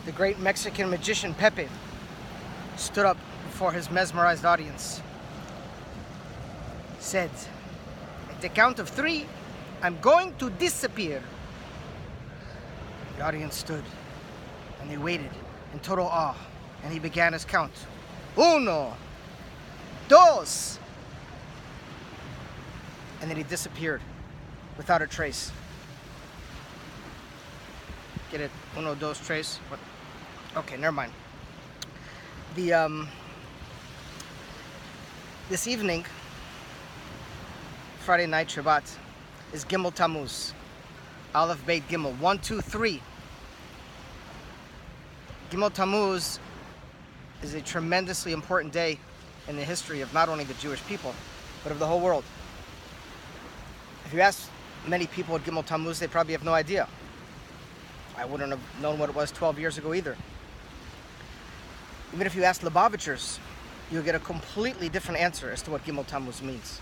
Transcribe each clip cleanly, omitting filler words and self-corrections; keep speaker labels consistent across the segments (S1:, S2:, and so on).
S1: the great Mexican magician Pepe stood up before his mesmerized audience, said, "At the count of 3, I'm going to disappear." The audience stood and they waited in total awe, and he began his count. 1, 2. And then he disappeared without a trace. Get it? 1, 2, trace? What? Okay, never mind. This evening, Friday night, Shabbat, is Gimel Tammuz. Aleph Beit Gimel. 1, 2, 3. Gimel Tammuz is a tremendously important day in the history of not only the Jewish people, but of the whole world. If you ask many people at Gimel Tammuz, they probably have no idea. I wouldn't have known what it was 12 years ago either. Even if you ask Lubavitchers, you'll get a completely different answer as to what Gimel Tammuz means.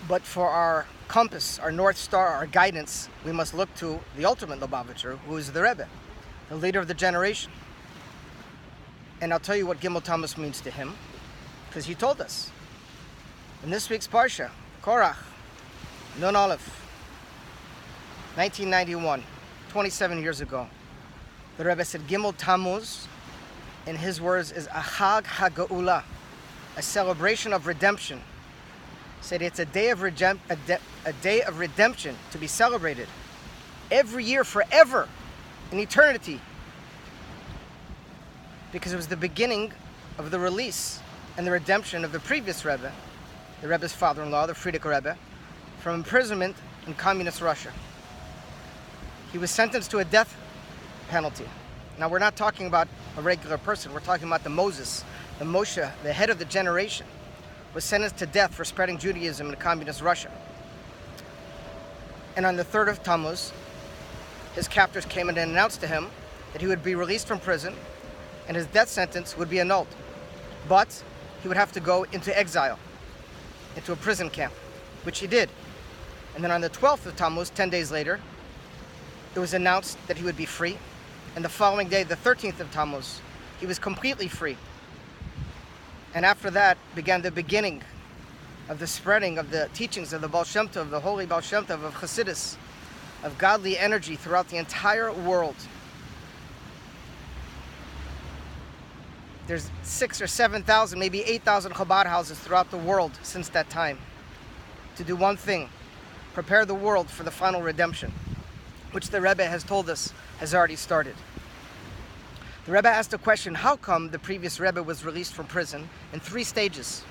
S1: But for our compass, our North Star, our guidance, we must look to the ultimate Lubavitcher, who is the Rebbe, the leader of the generation. And I'll tell you what Gimel Tammuz means to him, because he told us. In this week's Parsha, Korach, Nun Aleph, 1991, 27 years ago, the Rebbe said Gimel Tammuz, in his words, is a Chag HaGeula, a celebration of redemption. Said it's a day of redemption to be celebrated every year forever, in eternity, because it was the beginning of the release and the redemption of the previous Rebbe, the Rebbe's father-in-law, the Frierdiker Rebbe, from imprisonment in communist Russia. He was sentenced to a death penalty. Now, we're not talking about a regular person. We're talking about the Moses, the Moshe, the head of the generation, was sentenced to death for spreading Judaism in communist Russia. And on the 3rd of Tammuz, his captors came in and announced to him that he would be released from prison and his death sentence would be annulled. But he would have to go into exile, into a prison camp, which he did. And then on the 12th of Tammuz, 10 days later, it was announced that he would be free. And the following day, the 13th of Tammuz, he was completely free. And after that began the beginning of the spreading of the teachings of the Baal Shem Tov, the holy Baal Shem Tov of Chassidus, of godly energy throughout the entire world. There's 6,000 or 7,000, maybe 8,000 Chabad houses throughout the world since that time to do one thing: prepare the world for the final redemption, which the Rebbe has told us has already started. The Rebbe asked a question: how come the previous Rebbe was released from prison in 3 stages?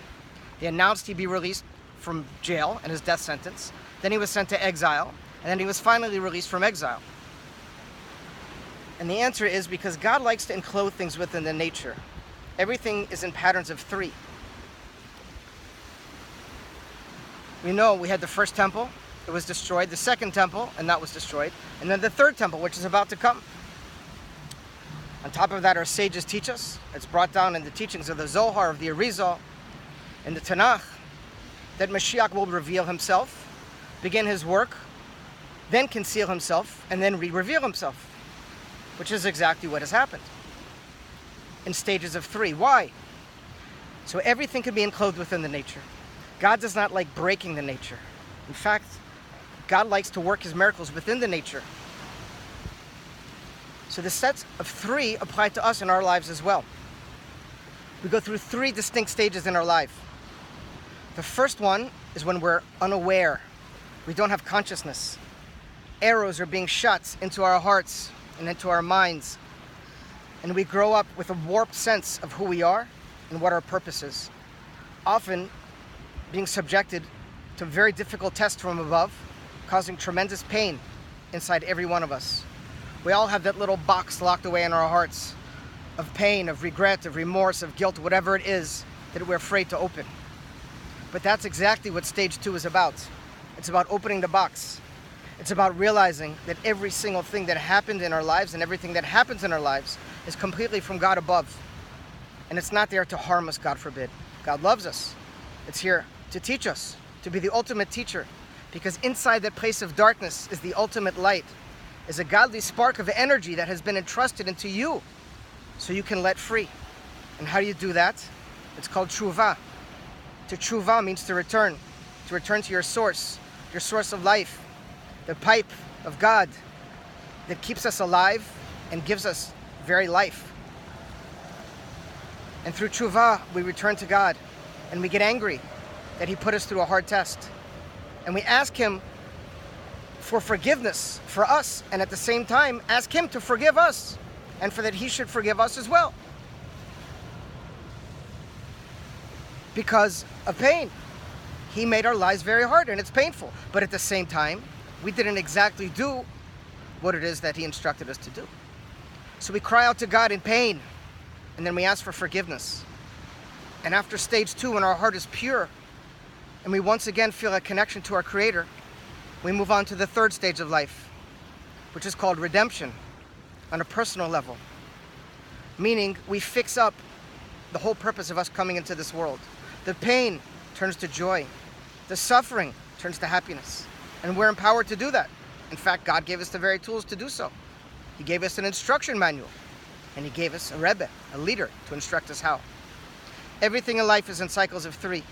S1: They announced he'd be released from jail and his death sentence, then he was sent to exile, and then he was finally released from exile. And the answer is because God likes to enclose things within the nature. Everything is in patterns of 3. We know we had the first temple, it was destroyed, the second temple, and that was destroyed, and then the third temple, which is about to come. On top of that, our sages teach us, it's brought down in the teachings of the Zohar, of the Arizal, in the Tanakh, that Mashiach will reveal himself, begin his work, then conceal himself, and then re-reveal himself, which is exactly what has happened in stages of 3. Why? So everything can be enclosed within the nature. God does not like breaking the nature. In fact, God likes to work his miracles within the nature. So the sets of 3 apply to us in our lives as well. We go through 3 distinct stages in our life. The first one is when we're unaware. We don't have consciousness. Arrows are being shot into our hearts and into our minds. And we grow up with a warped sense of who we are and what our purpose is. Often being subjected to very difficult tests from above, causing tremendous pain inside every one of us. We all have that little box locked away in our hearts of pain, of regret, of remorse, of guilt, whatever it is that we're afraid to open. But that's exactly what stage 2 is about. It's about opening the box. It's about realizing that every single thing that happened in our lives and everything that happens in our lives is completely from God above. And it's not there to harm us, God forbid. God loves us. It's here to teach us, to be the ultimate teacher, because inside that place of darkness is the ultimate light. is a godly spark of energy that has been entrusted into you so you can let free. And how do you do that? It's called tshuva. To tshuva means to return to your source of life, the pipe of God that keeps us alive and gives us very life. And through tshuva, we return to God, and we get angry that He put us through a hard test. And we ask Him for forgiveness for us, and at the same time, ask Him to forgive us, and for that He should forgive us as well. Because of pain. He made our lives very hard, and it's painful. But at the same time, we didn't exactly do what it is that He instructed us to do. So we cry out to God in pain, and then we ask for forgiveness. And after stage 2, when our heart is pure, and we once again feel a connection to our Creator, we move on to the 3rd stage of life, which is called redemption on a personal level. Meaning, we fix up the whole purpose of us coming into this world. The pain turns to joy. The suffering turns to happiness. And we're empowered to do that. In fact, God gave us the very tools to do so. He gave us an instruction manual. And He gave us a Rebbe, a leader, to instruct us how. Everything in life is in cycles of 3.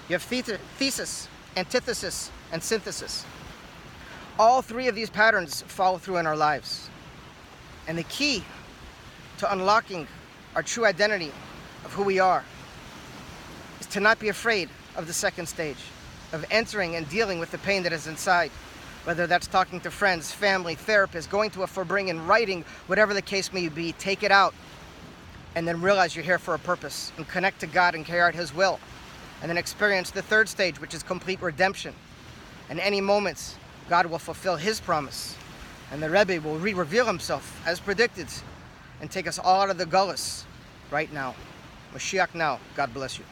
S1: You have thesis, antithesis, and synthesis. All 3 of these patterns follow through in our lives. And the key to unlocking our true identity of who we are is to not be afraid of the 2nd stage, of entering and dealing with the pain that is inside. Whether that's talking to friends, family, therapists, going to a farbrengen, writing, whatever the case may be, take it out. And then realize you're here for a purpose, and connect to God and carry out His will. And then experience the 3rd stage, which is complete redemption. And any moments, God will fulfill His promise. And the Rebbe will reveal Himself as predicted and take us all out of the gullus right now. Mashiach now. God bless you.